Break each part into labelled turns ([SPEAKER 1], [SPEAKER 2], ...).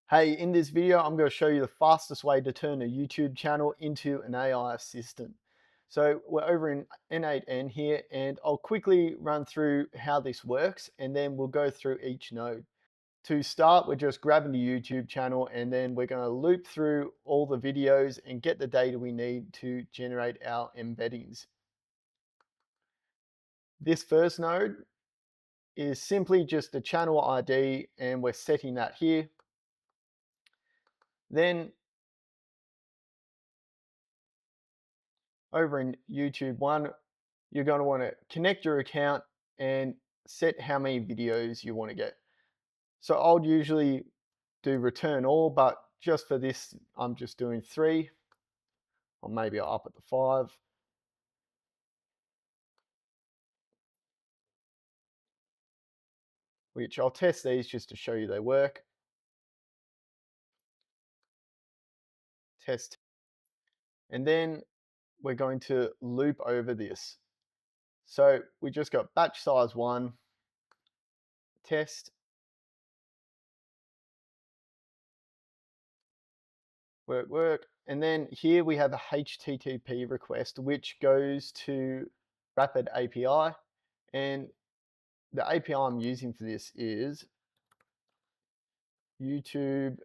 [SPEAKER 1] Hey, in this video, I'm going to show you the fastest way to turn a YouTube channel into an AI assistant. So we're over in n8n here, and I'll quickly run through how this works, and then we'll go through each node. To start, we're just grabbing the YouTube channel, and then we're going to loop through all the videos and get the data we need to generate our embeddings. This first node is simply just the channel ID, and we're setting that here. Then over in YouTube 1, you're going to want to connect your account and set how many videos you want to get. So I'll usually do return all, but just for this, I'm just doing 3, or maybe I'll up it to 5. Which I'll test these just to show you they work. Test. And then we're going to loop over this. So we just got batch size 1, test, work. And then here we have a HTTP request, which goes to Rapid API. And the API I'm using for this is YouTube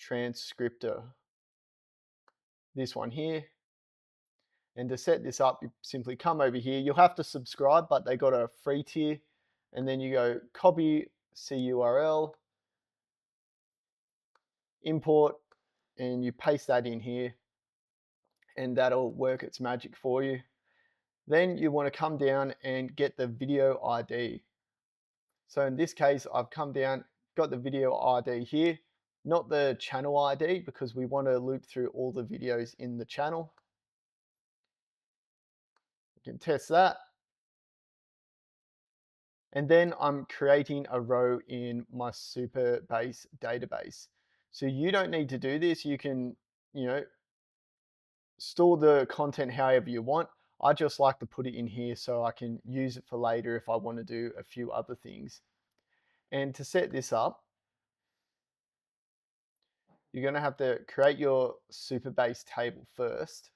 [SPEAKER 1] transcriptor. This one here. And to set this up, you simply come over here. You'll have to subscribe, but they got a free tier. And then you go copy CURL, import, and you paste that in here. And that'll work its magic for you. Then you want to come down and get the video ID. So in this case, I've come down, got the video ID here, not the channel ID, because we want to loop through all the videos in the channel. You can test that. And then I'm creating a row in my Supabase database. So you don't need to do this. You can, store the content however you want. I just like to put it in here so I can use it for later if I want to do a few other things. And to set this up, you're going to have to create your Supabase table first.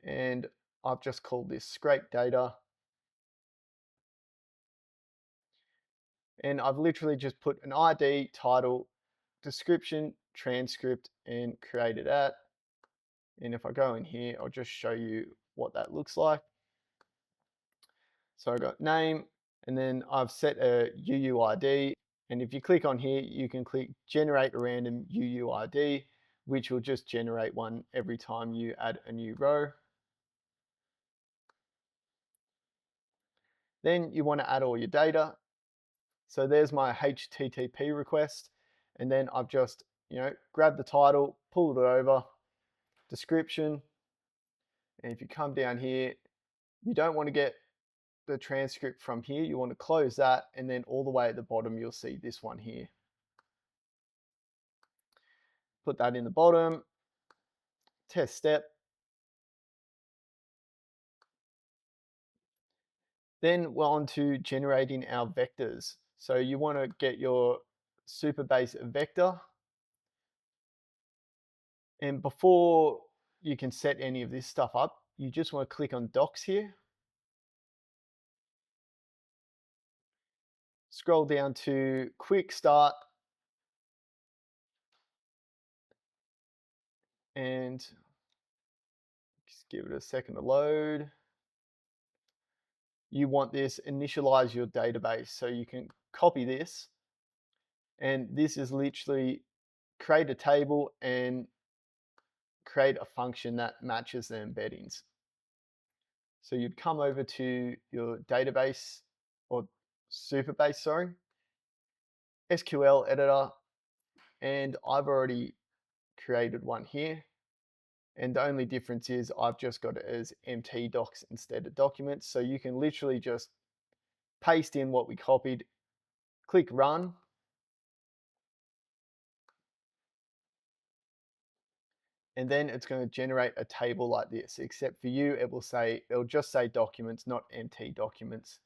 [SPEAKER 1] And I've just called this scrape data. And I've literally just put an ID, title, description, transcript, and created that. And if I go in here, I'll just show you what that looks like. So I got name, and then I've set a UUID. And if you click on here, you can click generate a random UUID, which will just generate one every time you add a new row. Then you want to add all your data. So there's my HTTP request. And then I've just, grabbed the title, pulled it over, description. And if you come down here, you don't want to get the transcript from here. You want to close that, and then all the way at the bottom, you'll see this one here. Put that in the bottom, test step. Then we're on to generating our vectors. So you want to get your Supabase vector. And before you can set any of this stuff up, you just want to click on docs here. Scroll down to quick start. And just give it a second to load. You want this initialize your database. So you can copy this. And this is literally create a table and create a function that matches the embeddings. So you'd come over to your database or Supabase, sorry, SQL editor, and I've already created one here. And the only difference is I've just got it as empty docs instead of documents. So you can literally just paste in what we copied, click run. And then it's going to generate a table like this, except for you, it'll just say documents, not empty documents.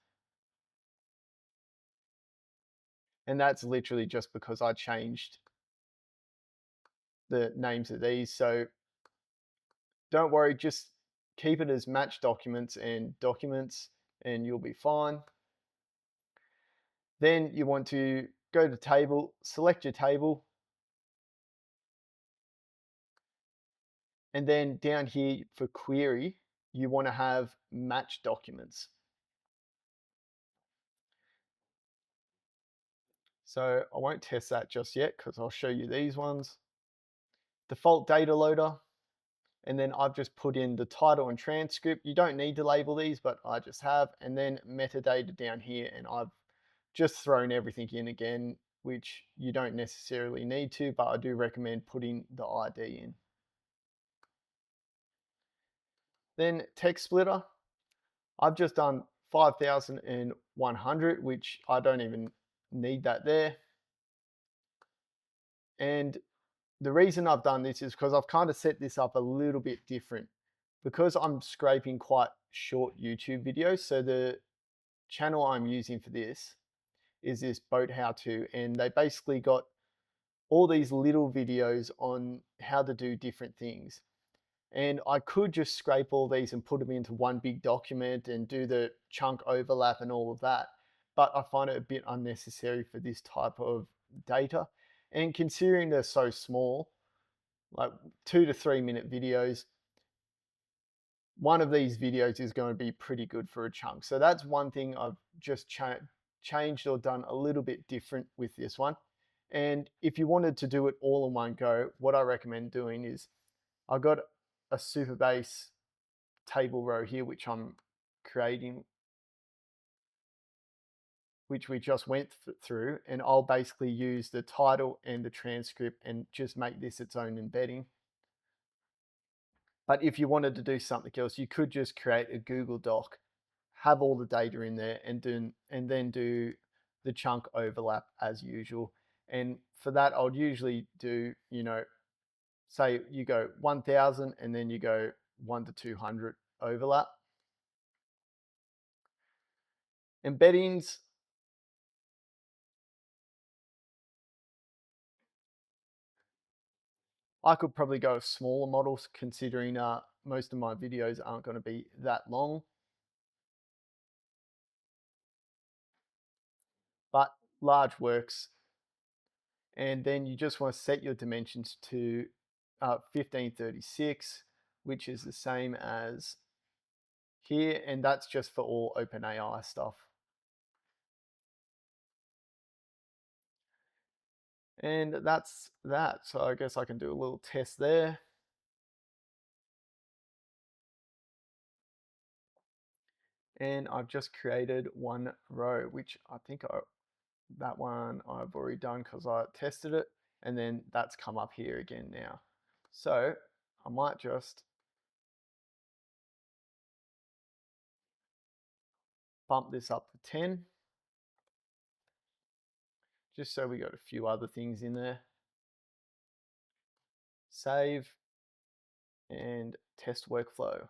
[SPEAKER 1] And that's literally just because I changed the names of these. So don't worry, just keep it as match documents and documents and you'll be fine. Then you want to go to table, select your table, and then down here for query, you want to have match documents. So I won't test that just yet because I'll show you these ones. Default data loader, and then I've just put in the title and transcript. You don't need to label these, but I just have, and then metadata down here, and I've just thrown everything in again, which you don't necessarily need to, but I do recommend putting the ID in. Then text splitter, I've just done 5,100, which I don't even need that there. And the reason I've done this is because I've kind of set this up a little bit different because I'm scraping quite short YouTube videos. So the channel I'm using for this is this boat how to, and they basically got all these little videos on how to do different things. And I could just scrape all these and put them into one big document and do the chunk overlap and all of that. But I find it a bit unnecessary for this type of data. And considering they're so small, like 2 to 3 minute videos, one of these videos is going to be pretty good for a chunk. So that's one thing I've just changed or done a little bit different with this one. And if you wanted to do it all in one go, what I recommend doing is I've got a Supabase table row here, which I'm creating, which we just went through, and I'll basically use the title and the transcript and just make this its own embedding. But if you wanted to do something else, you could just create a Google Doc, have all the data in there, and then do the chunk overlap as usual. And for that, I would usually do, say you go 1,000 and then you go 1 to 200 overlap. Embeddings, I could probably go with smaller models considering most of my videos aren't going to be that long. But large works. And then you just want to set your dimensions to 1536, which is the same as here. And that's just for all OpenAI stuff. And that's that. So I guess I can do a little test there. And I've just created one row, which I think that one I've already done because I tested it. And then that's come up here again now. So I might just bump this up to 10. Just so we got a few other things in there. Save and test workflow.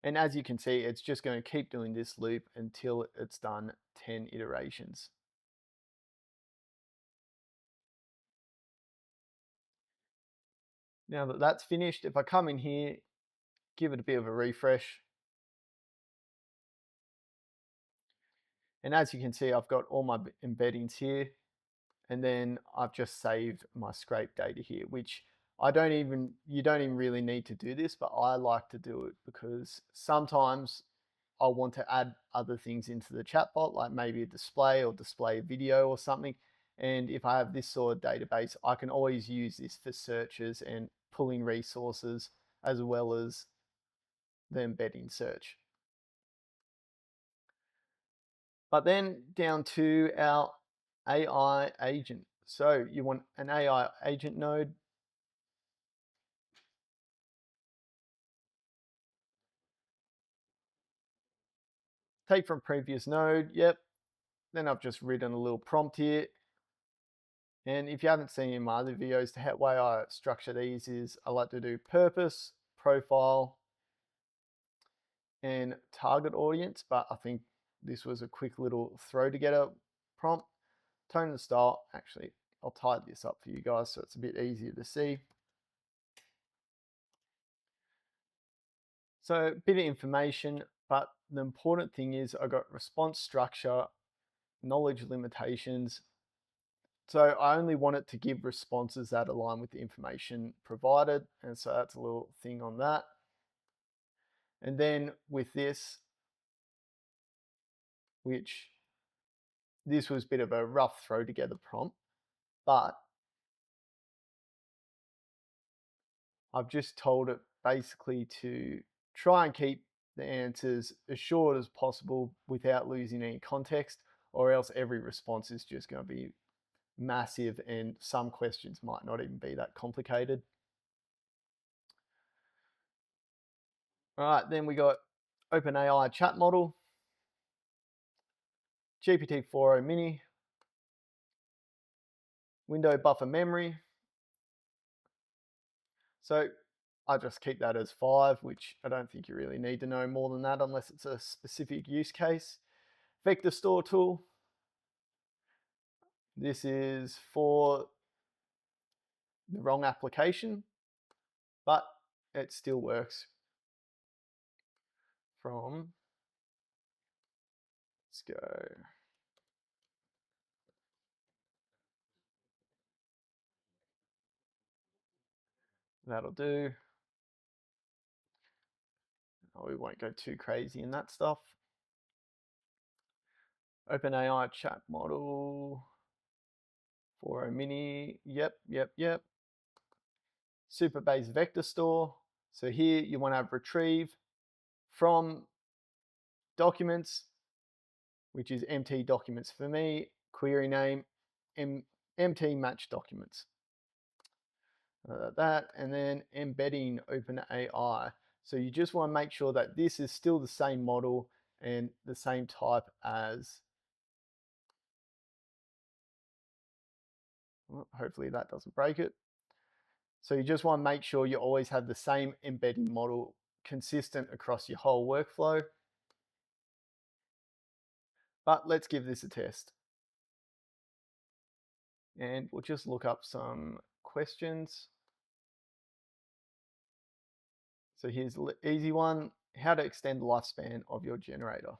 [SPEAKER 1] And as you can see, it's just going to keep doing this loop until it's done 10 iterations. Now that that's finished, if I come in here, give it a bit of a refresh. And as you can see, I've got all my embeddings here. And then I've just saved my scrape data here, which you don't even really need to do this, but I like to do it because sometimes I want to add other things into the chatbot, like maybe a display or display a video or something. And if I have this sort of database, I can always use this for searches and pulling resources as well as the embedding search. But then down to our AI agent. So you want an AI agent node. Take from previous node, yep. Then I've just written a little prompt here. And if you haven't seen in my other videos, the way I structure these is I like to do purpose, profile, and target audience, but I think this was a quick little throw together prompt. Tone and style, actually, I'll tidy this up for you guys so it's a bit easier to see. So a bit of information, but the important thing is I got response structure, knowledge limitations. So I only want it to give responses that align with the information provided. And so that's a little thing on that. And then with this, which this was a bit of a rough throw together prompt, but I've just told it basically to try and keep the answers as short as possible without losing any context, or else every response is just going to be massive and some questions might not even be that complicated. All right, then we got OpenAI chat model, GPT-4o mini, window buffer memory. So I just keep that as 5, which I don't think you really need to know more than that unless it's a specific use case. Vector store tool. This is for the wrong application, but it still works. Let's go. That'll do. Oh, we won't go too crazy in that stuff. OpenAI chat model, 4o mini, yep. Supabase vector store. So here you want to retrieve from documents, which is MT documents for me, query name, MT match documents. That, and then embedding OpenAI. So you just want to make sure that this is still the same model and the same type as, well, hopefully that doesn't break it. So you just want to make sure you always have the same embedding model consistent across your whole workflow. But let's give this a test. And we'll just look up some questions. So here's the easy one: how to extend the lifespan of your generator.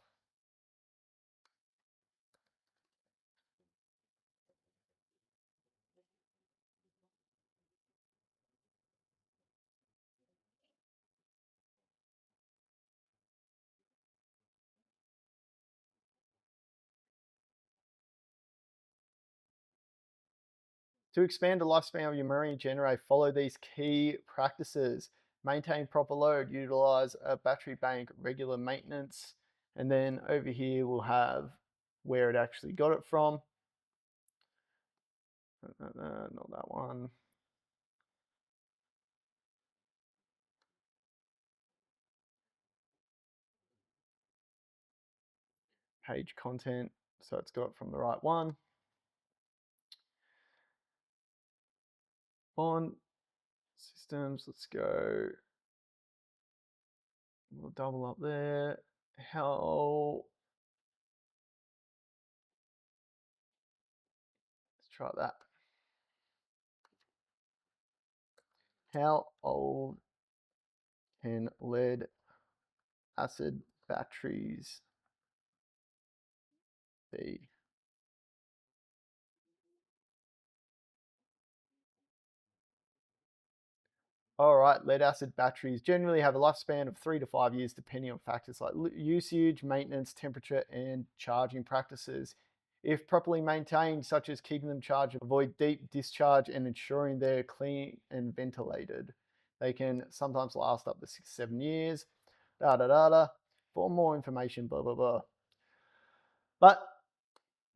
[SPEAKER 1] To expand the lifespan of your marine generator, follow these key practices. Maintain proper load, utilize a battery bank, regular maintenance, and then over here we'll have where it actually got it from. Not that one. Page content, so it's got it from the right one. On systems, let's go. We'll double up there. Let's try that. How old can lead acid batteries be? All right, lead acid batteries generally have a lifespan of 3 to 5 years, depending on factors like usage, maintenance, temperature, and charging practices. If properly maintained, such as keeping them charged, avoid deep discharge, and ensuring they're clean and ventilated, they can sometimes last up to 6 to 7 years. For more information, blah, blah, blah. But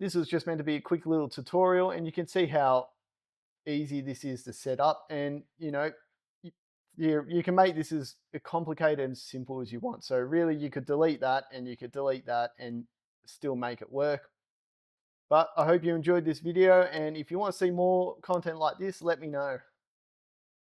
[SPEAKER 1] this was just meant to be a quick little tutorial, and you can see how easy this is to set up. And you can make this as complicated and simple as you want. So really you could delete that and you could delete that and still make it work. But I hope you enjoyed this video, and if you want to see more content like this, let me know.